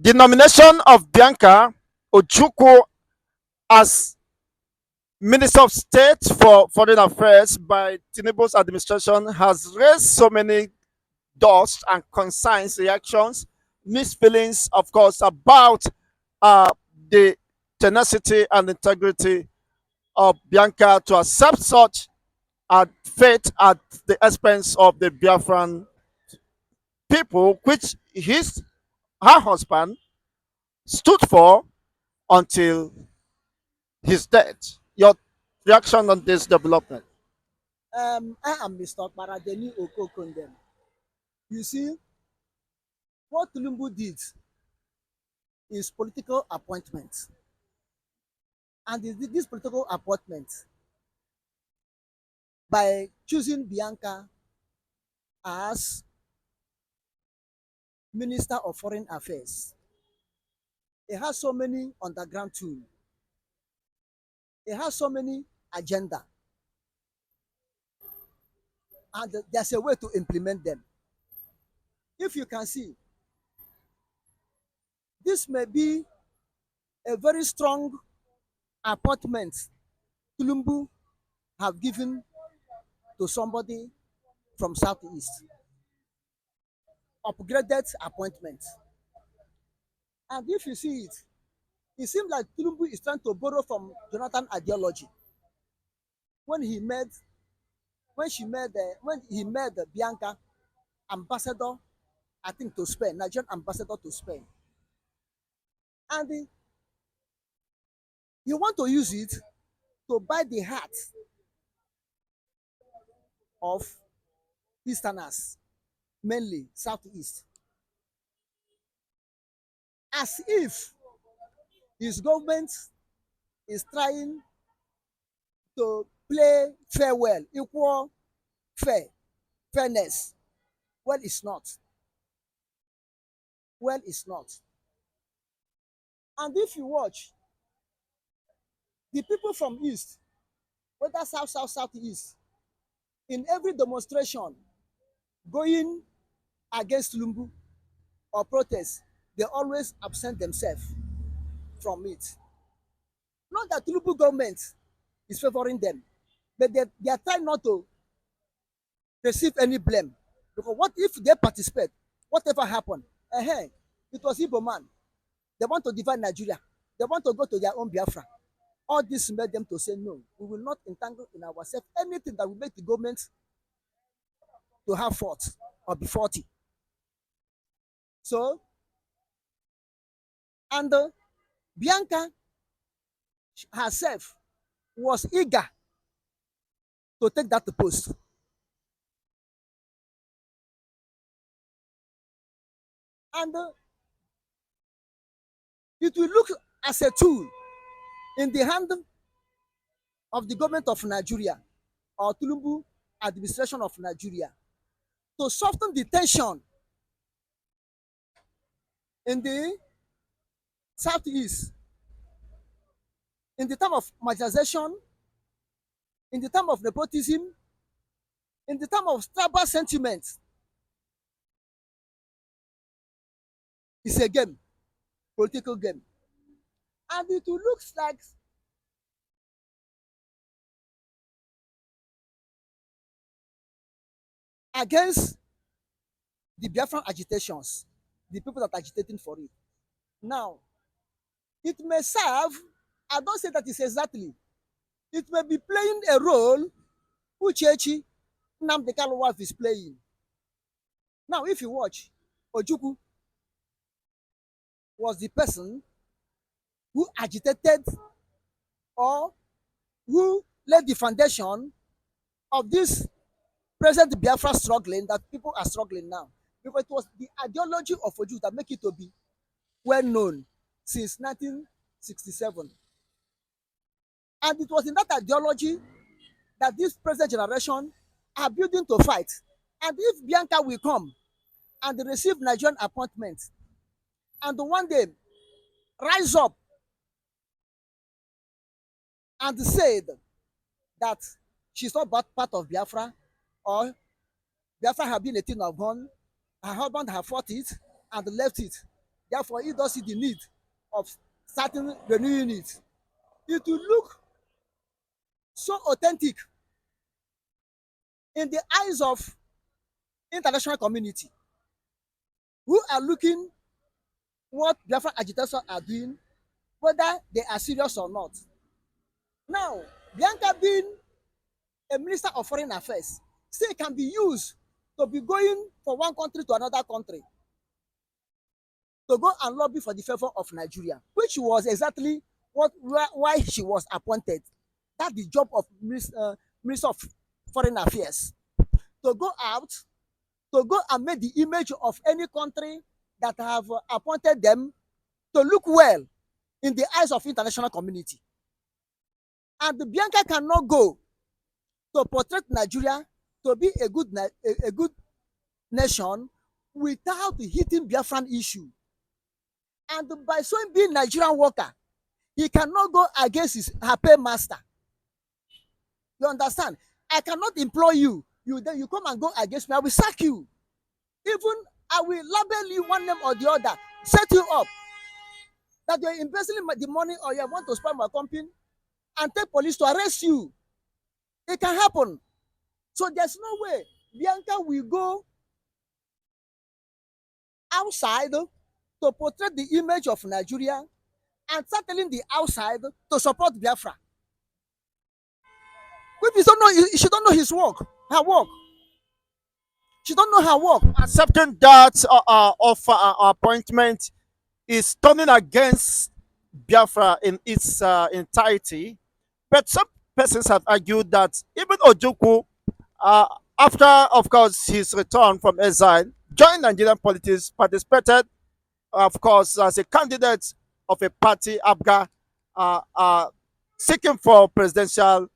The nomination of Bianca Ojukwu as Minister of State for Foreign Affairs by Tinubu's administration has raised so many dust and concerns, reactions, mixed feelings, of course, about uh, the tenacity and integrity of Bianca to accept such fate at the expense of the Biafran people, which her husband stood for until his death. Your reaction on this development? I am Mr. Paradeni Okokondem. You see, what Tinubu did is political appointment. And this political appointment by choosing Bianca as Minister of Foreign Affairs. It has so many underground tools. It has so many agenda. And there's a way to implement them. If you can see, this may be a very strong appointment Tulumbu have given to somebody from Southeast. Upgraded appointment. And if you see it, it seems like Tulumbu is trying to borrow from Jonathan ideology. When he made, when he made Bianca ambassador, I think to Spain, Nigerian ambassador to Spain, and you want to use it to buy the heart of Easterners, mainly Southeast, as if his government is trying to play farewell, equal, fairness. Well, it's not. Well, it's not. And if you watch, the people from East, whether Southeast, in every demonstration going against Lumbu or protest, they always absent themselves from it. Not that Lumbu government is favoring them, but they are trying not to receive any blame. Because what if they participate? Whatever happened? It was Igbo man. They want to divide Nigeria. They want to go to their own Biafra. All this made them to say, no, we will not entangle in ourselves anything that will make the government to have fault or be faulty. So, and Bianca herself was eager to take that post. And it will look as a tool in the hand of the government of Nigeria or Tinubu administration of Nigeria to soften the tension in the Southeast, in the time of marginalization, in the time of nepotism, in the time of tribal sentiment. It's a game, political game. And it will look like against the Biafran agitations, the people that are agitating for it. Now, it may serve, I don't say that it's exactly, it may be playing a role Uchechi Nnamdi Kanu wife is playing. Now, if you watch, Ojukwu was the person who agitated or who laid the foundation of this present Biafra struggling that people are struggling now. Because it was the ideology of Ojukwu that make it to be well known since 1967. And it was in that ideology that this present generation are building to fight. And if Bianca will come and receive Nigerian appointment and one day rise up and said that she's not part of Biafra or Biafra have been a thing of gone, her husband have fought it and left it, Therefore, he does see the need of starting renewing it. It will look so authentic in the eyes of international community who are looking what Biafra agitators are doing, whether they are serious or not. Now, Bianca being a minister of foreign affairs, still can be used to be going from one country to another country to go and lobby for the favor of Nigeria, which was exactly why she was appointed. That's the job of minister of foreign affairs, to go out, to go and make the image of any country that have appointed them to look well in the eyes of international community. And Bianca cannot go to portray Nigeria to be a good nation without hitting Biafran issue. And by so being Nigerian worker, he cannot go against her paymaster. You understand? I cannot employ you. Then you come and go against me. I will sack you. Even I will label you one name or the other, set you up that you're embezzling the money or you want to spoil my company and take police to arrest you. It can happen. So there's no way Bianca will go outside to portray the image of Nigeria and start telling the outside to support Biafra. If don't know, she don't know his work, her work. She don't know her work. Accepting that offer appointment is turning against Biafra in its entirety. But some persons have argued that even Ojukwu, uh, after, of course, his return from exile, joined Nigerian politics, participated, of course, as a candidate of a party, ABGA, seeking for presidential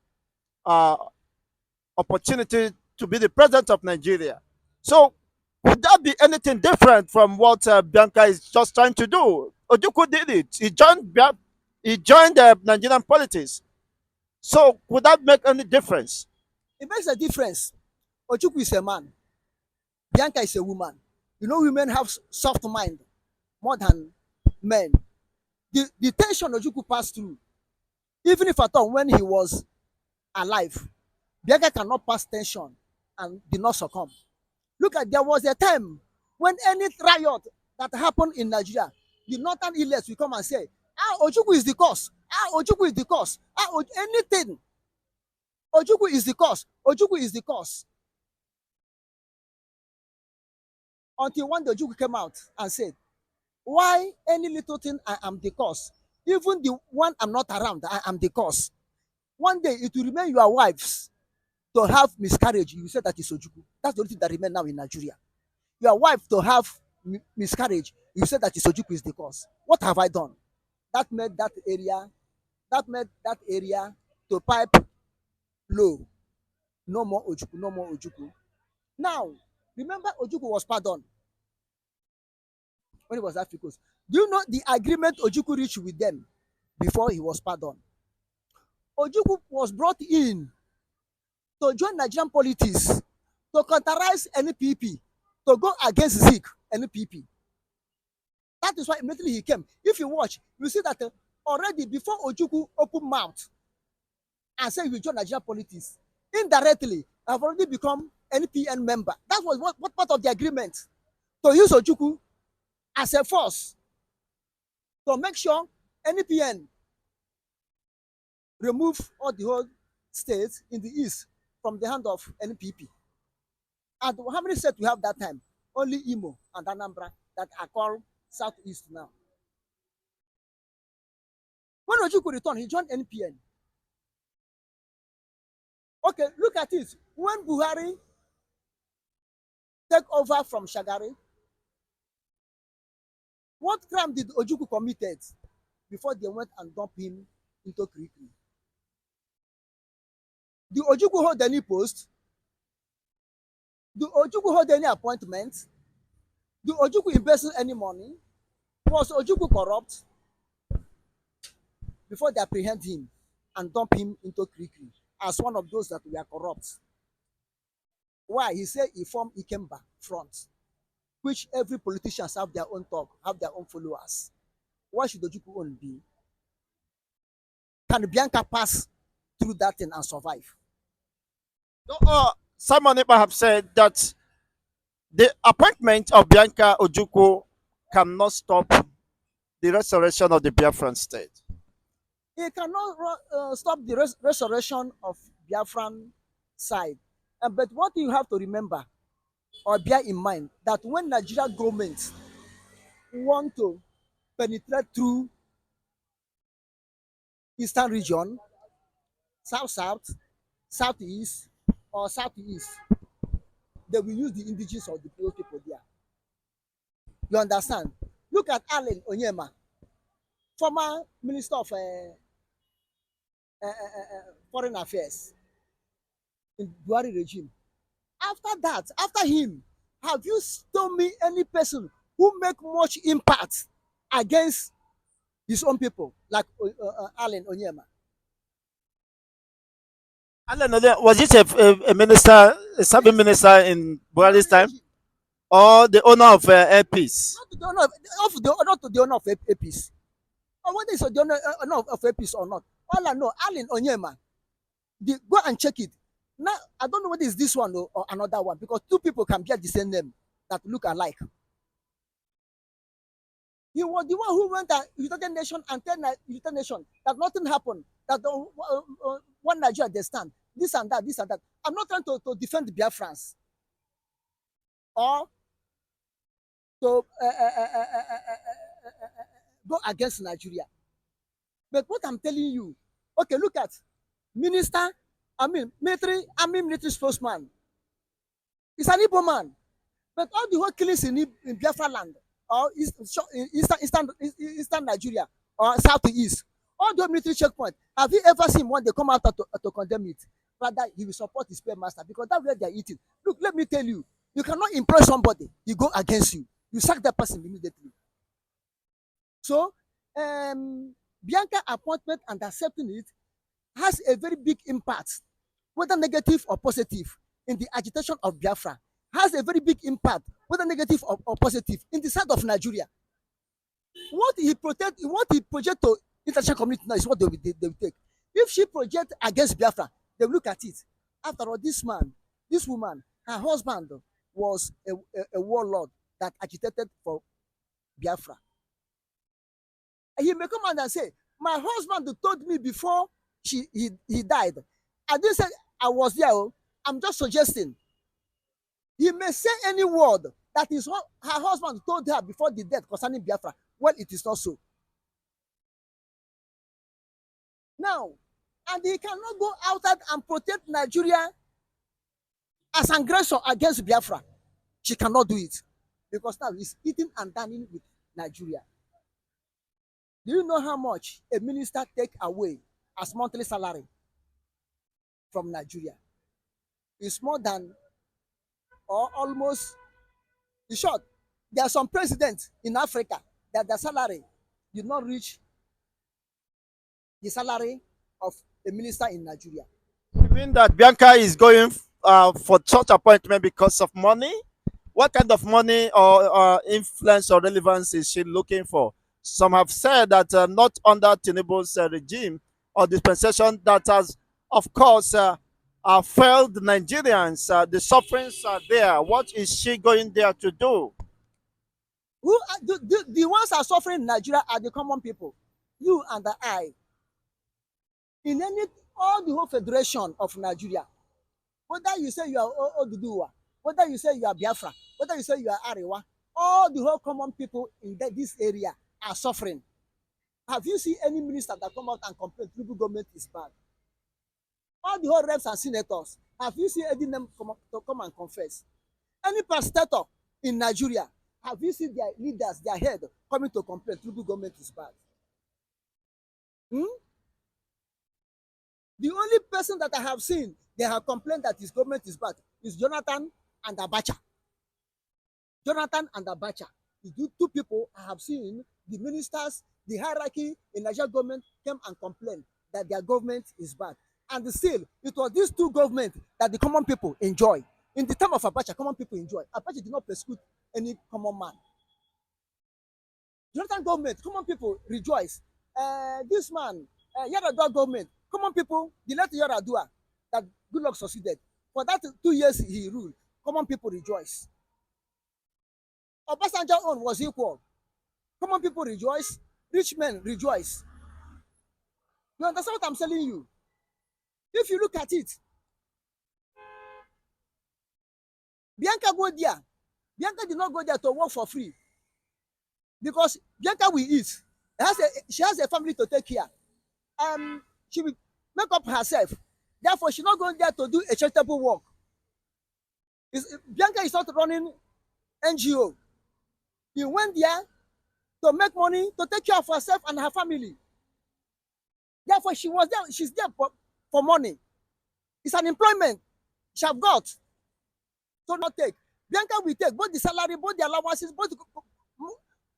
uh, opportunity to be the president of Nigeria. So, would that be anything different from what Bianca is just trying to do? Ojukwu did it. He joined the Nigerian politics. So, would that make any difference? It makes a difference. Ojukwu is a man. Bianca is a woman. You know, women have soft mind more than men. The tension Ojukwu passed through, even if at all when he was alive, Bianca cannot pass tension and did not succumb. Look at, there was a time when any riot that happened in Nigeria, the northern elites will come and say, Ojukwu is the cause. Ojukwu is the cause. Anything. Ojukwu is the cause. Ojukwu is the cause. Until one day Ojukwu came out and said, why any little thing I am the cause? Even the one I'm not around, I am the cause. One day it will remain your wives to have miscarriage. You say that is Ojukwu. That's the only thing that remains now in Nigeria. Your wife to have miscarriage. You say that is Ojukwu is the cause. What have I done? That made that area to pipe low. No more Ojukwu, no more Ojukwu. Now, remember Ojukwu was pardoned when he was at Africa. Do you know the agreement Ojukwu reached with them before he was pardoned? Ojukwu was brought in to join Nigerian politics, to counterize NPP, to go against Zik NPP. That is why immediately he came. If you watch, you see that already before Ojukwu opened mouth and said he will join Nigerian politics, indirectly, have already become NPN member. That was what part of the agreement, to use Ojukwu as a force to make sure NPN remove all the whole states in the east from the hand of NPP. And how many states we have that time? Only Imo and Anambra that are called Southeast now. When Ojukwu returned, he joined NPN. Okay, look at it. When Buhari take over from Shagari, what crime did Ojukwu committed before they went and dumped him into Kirikiri? Do Ojukwu hold any post? Do Ojukwu hold any appointment? Do Ojukwu embezzle any money? Was Ojukwu corrupt? Before they apprehend him and dump him into Kirikiri as one of those that were corrupt. Why? He said he formed Ikemba front. which every politicians have their own talk, have their own followers. Why should Ojukwu own be? Can Bianca pass through that thing and survive? No, Simon Ekpa have said that the appointment of Bianca Ojukwu cannot stop the restoration of the Biafran state. He cannot stop the restoration of Biafran side. But what you have to remember or bear in mind that when Nigeria government want to penetrate through eastern region, south south, southeast, or southeast, they will use the indigenous of the those people there. You understand? Look at Allen Onyema, former minister of foreign affairs in Buhari regime. After that, after him, have you told me any person who make much impact against his own people like Allen Onyema? Alan Ode, was it a minister, a serving minister in Buhari's time, or the owner of Airpeace? Not to the owner not to the owner of APs. Or whether it's the owner of APs or not. All I know, Allen Onyema, go and check it. Now, I don't know whether it's this one or another one because two people can bear the same name that look alike. He was the one who went to United Nations and tell United Nations that nothing happened, that one Nigeria they stand, this and that, this and that. I'm not trying to defend the Biafrans or to go against Nigeria. But what I'm telling you, okay, look at minister, military spokesman. He's an Igbo man. But all the whole killings in Biafra land or eastern Nigeria or southeast, all the military checkpoints, have you ever seen one they come out to condemn it? Rather, he will support his paymaster because that's where they're eating. Look, let me tell you, you cannot impress somebody, he go against you. You sack that person immediately. So, Bianca appointment and accepting it has a very big impact, whether negative or positive, in the agitation of Biafra. Has a very big impact, whether negative or positive, in the side of Nigeria. What he project to international community now is what they will take. If she project against Biafra, they will look at it. After all, this woman, her husband was a warlord that agitated for Biafra. And he may come out and say, my husband told me before he died. I didn't say I was there. I'm just suggesting. He may say any word that is what her husband told her before the death concerning Biafra. Well, it is not so. Now, and he cannot go outside and protect Nigeria as an aggressor against Biafra. She cannot do it because now he's eating and dining with Nigeria. Do you know how much a minister take away as monthly salary from Nigeria? It's more than or almost, in short, there are some presidents in Africa that their salary did not reach the salary of a minister in Nigeria. You mean that Bianca is going for such appointment because of money? What kind of money or influence or relevance is she looking for? Some have said that not under Tinubu's regime or dispensation that has, of course, failed Nigerians. The sufferings are there. What is she going there to do? Who are, the ones are suffering in Nigeria are the common people, you and I. In all the whole federation of Nigeria, whether you say you are Oduduwa, whether you say you are Biafra, whether you say you are Arewa, all the whole common people in this area are suffering. Have you seen any minister that come out and complain Tinubu government is bad? All the whole reps and senators, have you seen any name to come and confess? Any pastor in Nigeria, have you seen their leaders, their head coming to complain Tinubu government is bad? The only person that I have seen they have complained that his government is bad is Jonathan and Abacha. Jonathan and Abacha. The two people I have seen, the ministers, the hierarchy in Nigeria government came and complained that their government is bad. And still, it was these two governments that the common people enjoy. In the time of Abacha, common people enjoy. Abacha did not persecute any common man. Jonathan government, common people rejoice. This man, Yaradua government, common people, the late Yaradua, that Goodluck succeeded. For that 2 years he ruled, common people rejoice. Obasanjo own was equal. Common people rejoice, rich men rejoice. You understand what I'm telling you? If you look at it, Bianca go there. Bianca did not go there to work for free because Bianca will eat. She has a family to take care. She will make up herself. Therefore, she's not going there to do a charitable work. Bianca is not running NGO. He went there to make money to take care of herself and her family. Therefore, she was there. She's there for money. It's an employment she have got. So not take. Bianca will take both the salary, both the allowances, both the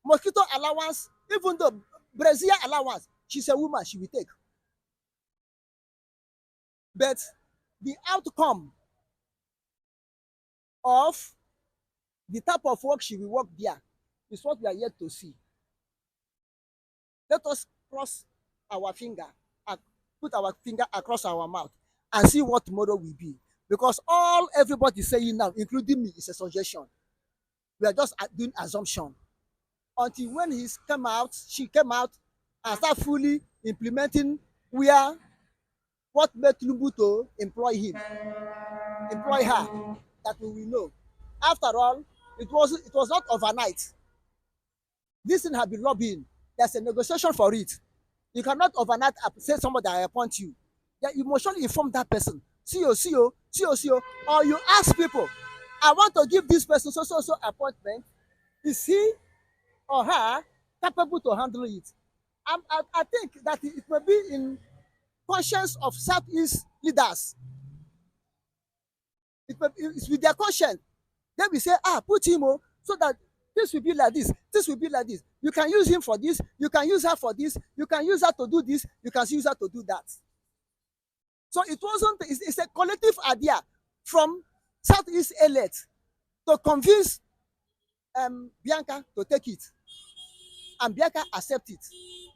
mosquito allowance, even the brazier allowance. She's a woman, she will take. But the outcome of the type of work she will work there is what we are yet to see. Let us cross our finger and put our finger across our mouth and see what tomorrow will be. Because all everybody is saying now, including me, is a suggestion. We are just doing assumption. Until when she came out and start fully implementing where what made Tinubu to employ her, that we will know. After all, it was not overnight. This thing has been lobbying. There's a negotiation for it. You cannot overnight say somebody I appoint you. Yeah, you must surely inform that person. CO, or you ask people, I want to give this person so appointment. Is he or her capable to handle it? I think that it may be in conscience of Southeast leaders. It's with their conscience. Then we say, put him so that this will be like this, this will be like this. You can use him for this, you can use her for this, you can use her to do this, you can use her to do that. So it's a collective idea from Southeast elite to convince Bianca to take it. And Bianca accept it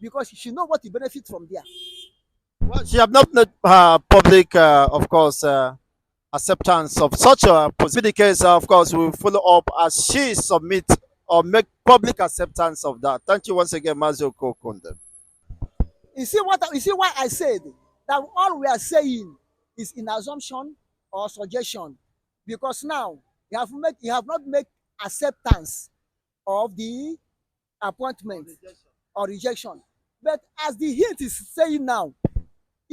because she know what the benefit from there. Well, she have not made public, of course, acceptance of such a position. In the case, of course, we will follow up as she submit or make public acceptance of that. Thank you once again, Mazio Kokunde. You see why I said that all we are saying is in assumption or suggestion, because now you have not made acceptance of the appointment or rejection. But as the hint is saying now,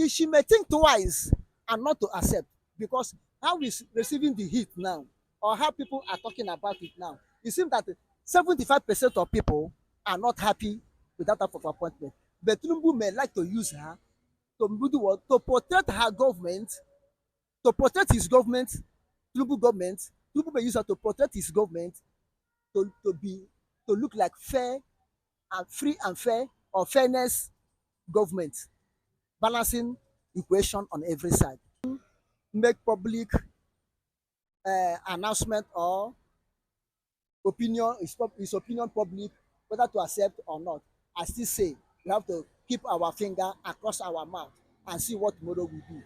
she may think twice and not to accept, because how is receiving the hit now, or how people are talking about it now, it seems that 75% of people are not happy with that type of appointment. But Tinubu may like to use her to do what? To protect her government, to protect his government, Tinubu government. Tinubu may use her to protect his government, to look like fair and free and fair, or fairness government, balancing equation on every side. Make public announcement or his opinion public, whether to accept or not. I still say we have to keep our finger across our mouth and see what tomorrow will be.